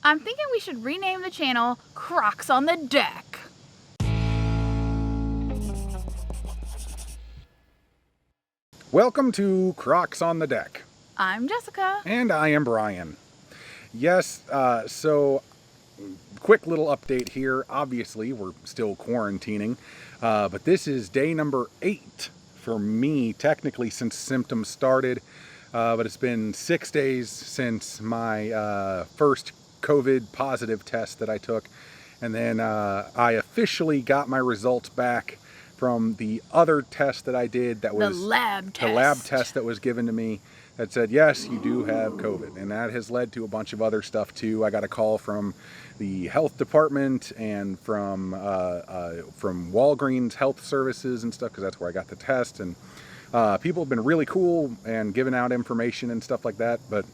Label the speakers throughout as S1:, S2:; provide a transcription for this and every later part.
S1: I'm thinking we should rename the channel Crocks on the Deck.
S2: Welcome to Crocks on the Deck.
S1: I'm Jessica.
S2: And I am Brian. Yes, so quick little update here. Obviously, we're still quarantining, but this is day number 8 for me, technically, since symptoms started. But it's been 6 days since my first COVID positive test that I took. And then I officially got my results back from the other test that I did, that was
S1: the lab
S2: test that was given to me that said, yes, you do have COVID. And that has led to a bunch of other stuff too. I got a call from the health department and from Walgreens Health Services and stuff, because that's where I got the test. And people have been really cool and giving out information and stuff like that. But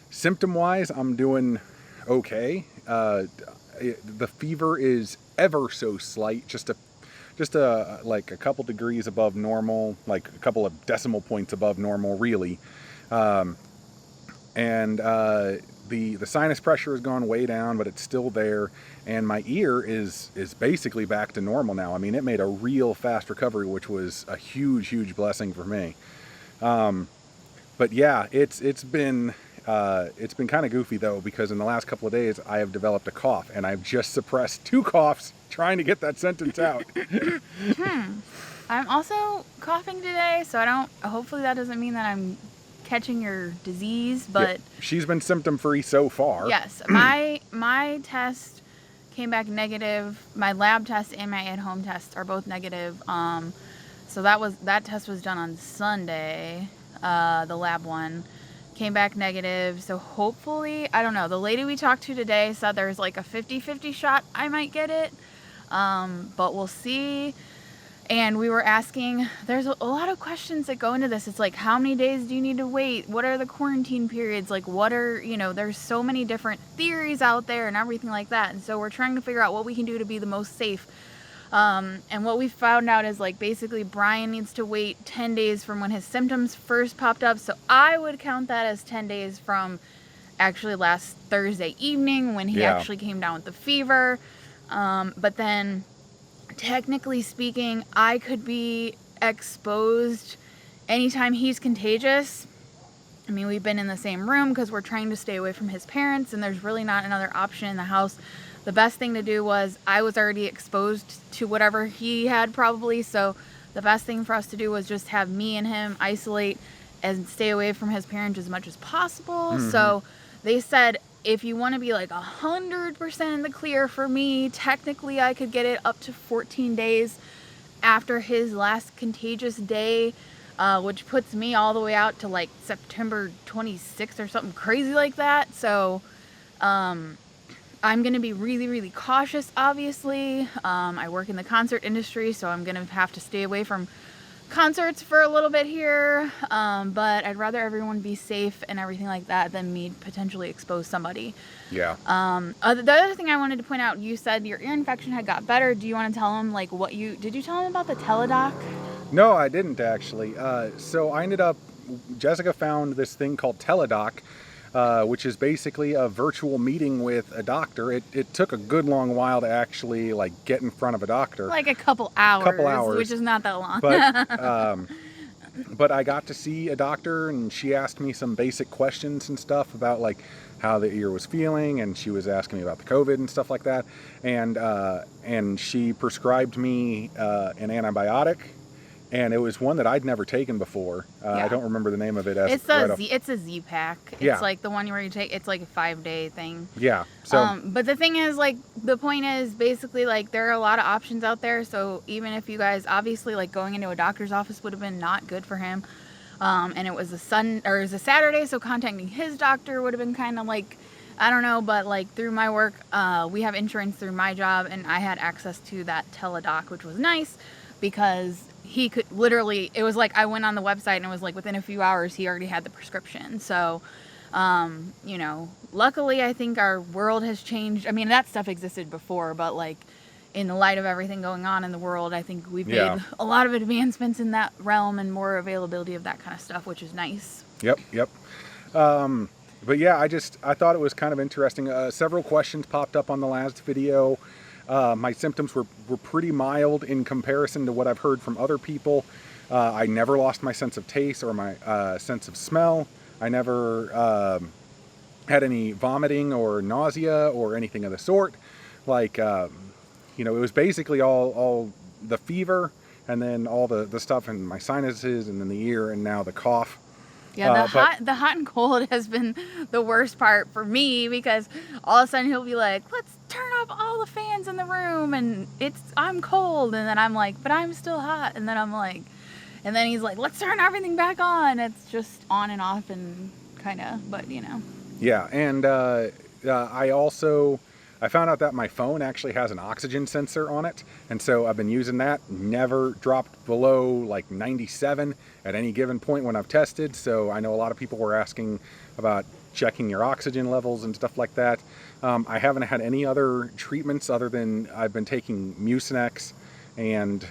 S2: symptom-wise, I'm doing okay. The fever is ever so slight, just like a couple degrees above normal, like a couple of decimal points above normal, really. The sinus pressure has gone way down, but it's still there, and my ear is basically back to normal now. I mean, it made a real fast recovery, which was a huge blessing for me. But yeah, it's been kind of goofy though, because in the last couple of days I have developed a cough, and I've just suppressed 2 coughs trying to get that sentence out.
S1: I'm also coughing today, so hopefully that doesn't mean that I'm catching your disease, but...
S2: Yeah, she's been symptom-free so far.
S1: Yes, my test came back negative. My lab test and my at-home test are both negative. So that test was done on Sunday, the lab one. Came back negative, so hopefully, I don't know, the lady we talked to today said there's like a 50-50 shot I might get it, but we'll see. And we were asking, there's a lot of questions that go into this. It's like, how many days do you need to wait? What are the quarantine periods? Like, there's so many different theories out there and everything like that. And so we're trying to figure out what we can do to be the most safe. And what we found out is, like, basically Brian needs to wait 10 days from when his symptoms first popped up. So I would count that as 10 days from actually last Thursday evening when he actually came down with the fever. But then technically speaking, I could be exposed anytime he's contagious. I mean, we've been in the same room because we're trying to stay away from his parents, and there's really not another option in the house. The best thing to do was, I was already exposed to whatever he had probably, so the best thing for us to do was just have me and him isolate and stay away from his parents as much as possible. Mm-hmm. So they said, if you want to be like 100% in the clear, for me, technically I could get it up to 14 days after his last contagious day, which puts me all the way out to like September 26th or something crazy like that. So, I'm going to be really cautious, obviously. I work in the concert industry, so I'm going to have to stay away from concerts for a little bit here. But I'd rather everyone be safe and everything like that than me potentially expose somebody.
S2: Yeah.
S1: The other thing I wanted to point out, you said your ear infection had got better. Do you want to tell him, like, did you tell him about the teledoc?
S2: No, I didn't actually. So I ended up, Jessica found this thing called teledoc, which is basically a virtual meeting with a doctor. It took a good long while to actually, like, get in front of a doctor.
S1: Like a couple hours. Which is not that long.
S2: But I got to see a doctor, and she asked me some basic questions and stuff about, like, how the ear was feeling, and she was asking me about the COVID and stuff like that. And she prescribed me an antibiotic. And it was one that I'd never taken before. I don't remember the name of it.
S1: It's a Z-Pack. It's like the one where you take, it's like a 5-day thing.
S2: Yeah. So,
S1: but the thing is, like, the point is basically, like, there are a lot of options out there. So even if you guys, obviously, like, going into a doctor's office would have been not good for him. And it was a Saturday, so contacting his doctor would have been kind of like, I don't know, but, like, through my work, we have insurance through my job, and I had access to that teledoc, which was nice because he could literally, it was like I went on the website and it was like within a few hours he already had the prescription. So, luckily I think our world has changed. I mean, that stuff existed before, but, like, in the light of everything going on in the world, I think we've made a lot of advancements in that realm and more availability of that kind of stuff, which is nice.
S2: Yep. But yeah, I thought it was kind of interesting. Several questions popped up on the last video. My symptoms were pretty mild in comparison to what I've heard from other people. I never lost my sense of taste or my sense of smell. I never had any vomiting or nausea or anything of the sort. Like, you know, it was basically all the fever and then all the stuff in my sinuses and then the ear and now the cough.
S1: Yeah, the hot and cold has been the worst part for me, because all of a sudden he'll be like, let's turn off all the fans in the room, and I'm cold, and then I'm like, but I'm still hot, and then I'm like, and then he's like, let's turn everything back on. It's just on and off and kind of, but you know.
S2: Yeah, and I found out that my phone actually has an oxygen sensor on it, and so I've been using that. Never dropped below like 97 at any given point when I've tested, so I know a lot of people were asking about checking your oxygen levels and stuff like that. I haven't had any other treatments other than I've been taking Mucinex and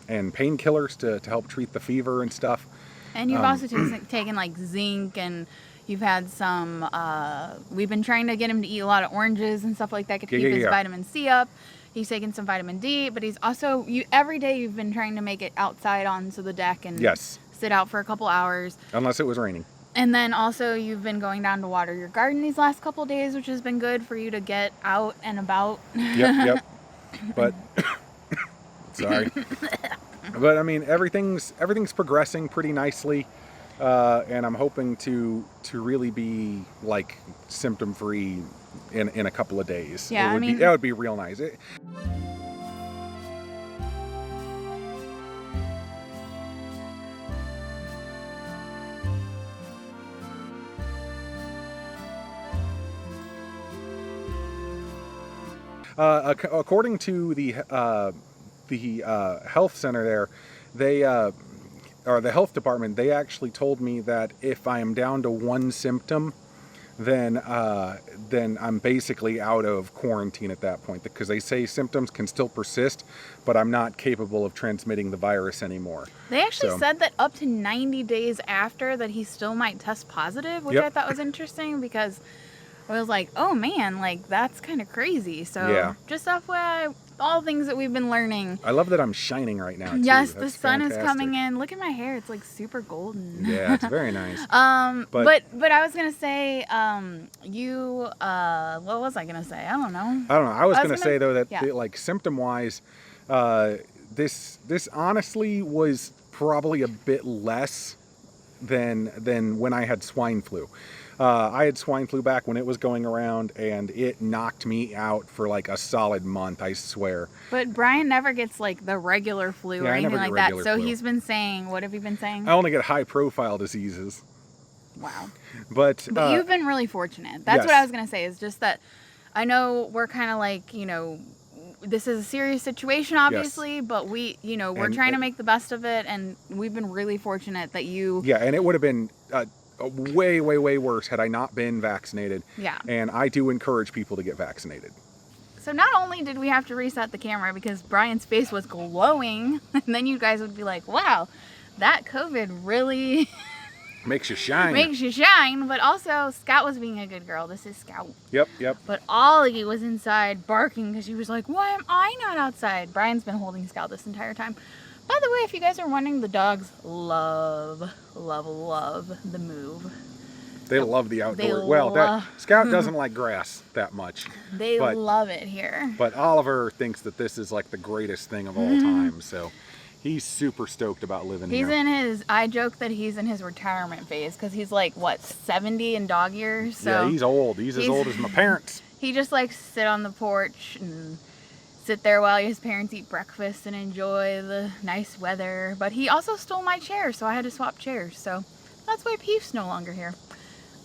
S2: painkillers to help treat the fever and stuff.
S1: And you've also taken like zinc, and you've had some, we've been trying to get him to eat a lot of oranges and stuff like that to keep his vitamin C up. He's taken some vitamin D, but he's also, every day you've been trying to make it outside onto the deck and sit out for a couple hours.
S2: Unless it was raining.
S1: And then also you've been going down to water your garden these last couple of days, which has been good for you to get out and about.
S2: Yep. But, sorry. But I mean, everything's progressing pretty nicely. And I'm hoping to really be like symptom free in a couple of days.
S1: Yeah,
S2: that would be real nice. According to the health center there, or the health department, they actually told me that if I am down to one symptom, then I'm basically out of quarantine at that point, because they say symptoms can still persist, but I'm not capable of transmitting the virus anymore.
S1: They actually said that up to 90 days after that he still might test positive, which I thought was interesting, because I was like, oh man, like that's kind of crazy. So just FYI, all things that we've been learning.
S2: I love that I'm shining right now too.
S1: Yes, the sun is coming in. Look at my hair; it's like super golden.
S2: Yeah, it's very nice.
S1: But I was gonna say, what was I gonna say? I don't know.
S2: I was gonna say though that like symptom wise, this honestly was probably a bit less than when I had swine flu. I had swine flu back when it was going around, and it knocked me out for like a solid month, I swear.
S1: But Brian never gets like the regular flu or anything like that. So he's been saying, what have you been saying?
S2: I only get high profile diseases.
S1: Wow.
S2: But
S1: you've been really fortunate. That's what I was going to say, is just that I know we're kind of like, you know, this is a serious situation, obviously, but we're trying to make the best of it, and we've been really fortunate that you...
S2: Yeah, and it would have been... way worse had I not been vaccinated.
S1: Yeah.
S2: And I do encourage people to get vaccinated.
S1: So not only did we have to reset the camera because Brian's face was glowing, and then you guys would be like, wow, that COVID really
S2: makes you shine.
S1: But also Scout was being a good girl. This is Scout.
S2: Yep.
S1: But Ollie was inside barking because she was like, why am I not outside? Brian's been holding Scout this entire time. By the way, if you guys are wondering, the dogs love the move.
S2: They love the outdoor. Scout doesn't like grass that much.
S1: They love it here.
S2: But Oliver thinks that this is like the greatest thing of all time. So he's super stoked about living here.
S1: I joke that he's in his retirement phase because he's like, what, 70 in dog years? So
S2: yeah, he's old. He's as old as my parents.
S1: He just likes to sit on the porch and sit there while his parents eat breakfast and enjoy the nice weather. But he also stole my chair, so I had to swap chairs. So that's why Peef's no longer here.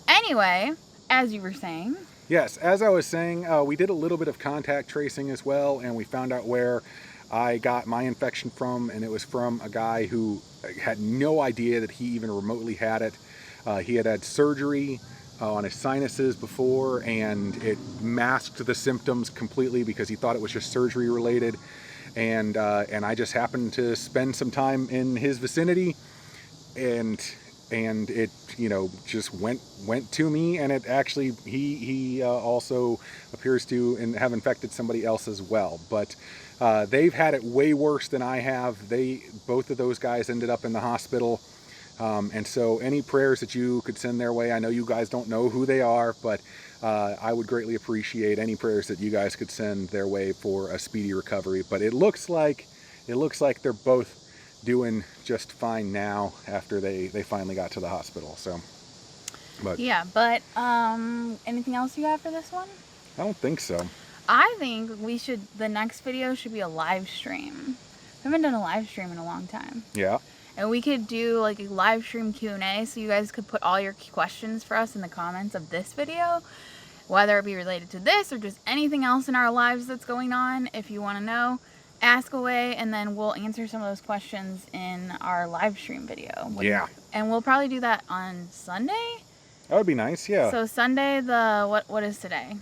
S1: Anyway, as you were saying.
S2: Yes, as I was saying, we did a little bit of contact tracing as well, and we found out where I got my infection from, and it was from a guy who had no idea that he even remotely had it. He had surgery on his sinuses before, and it masked the symptoms completely because he thought it was just surgery related. And I just happened to spend some time in his vicinity, and and it, just went to me, and it actually, he also appears to have infected somebody else as well. But they've had it way worse than I have. Both of those guys ended up in the hospital. And so any prayers that you could send their way, I know you guys don't know who they are, but I would greatly appreciate any prayers that you guys could send their way for a speedy recovery. But it looks like they're both doing just fine now after they finally got to the hospital. So, but
S1: yeah, but anything else you have for this one?
S2: I don't think so.
S1: I think the next video should be a live stream. I haven't done a live stream in a long time.
S2: Yeah.
S1: And we could do like a live stream Q&A, so you guys could put all your questions for us in the comments of this video, whether it be related to this or just anything else in our lives that's going on. If you want to know, ask away, and then we'll answer some of those questions in our live stream video.
S2: Yeah.
S1: And we'll probably do that on Sunday.
S2: That would be nice, yeah.
S1: So Sunday, what is today?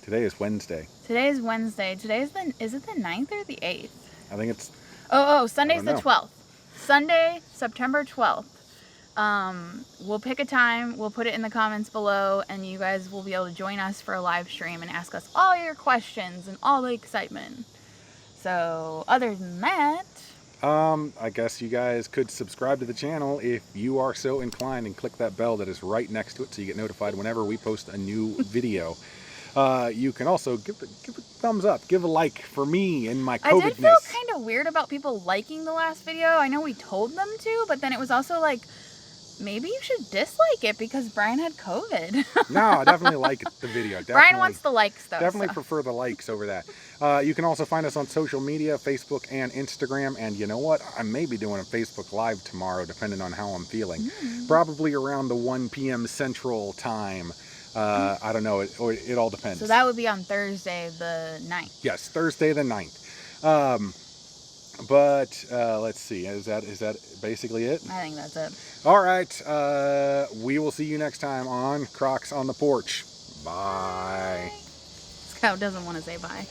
S2: Today is Wednesday.
S1: Today is Wednesday. Is it the 9th or the 8th?
S2: I think it's...
S1: Sunday's the 12th. Sunday, September 12th. We'll pick a time, we'll put it in the comments below, and you guys will be able to join us for a live stream and ask us all your questions and all the excitement. So, other than that...
S2: I guess you guys could subscribe to the channel if you are so inclined, and click that bell that is right next to it so you get notified whenever we post a new video. You can also give a thumbs up, give a like for me and my COVIDness.
S1: I did feel kind of weird about people liking the last video. I know we told them to, but then it was also like, maybe you should dislike it because Brian had COVID.
S2: No, I definitely like the video. Definitely,
S1: Brian wants the likes though.
S2: Definitely prefer the likes over that. You can also find us on social media, Facebook and Instagram. And you know what? I may be doing a Facebook Live tomorrow, depending on how I'm feeling. Probably around the 1 p.m. Central time. I don't know. It all depends.
S1: So that would be on Thursday the 9th.
S2: Yes, Thursday the 9th. But let's see. Is that basically it?
S1: I think that's it.
S2: All right. We will see you next time on Crocks on the Porch. Bye.
S1: Scout doesn't want to say bye.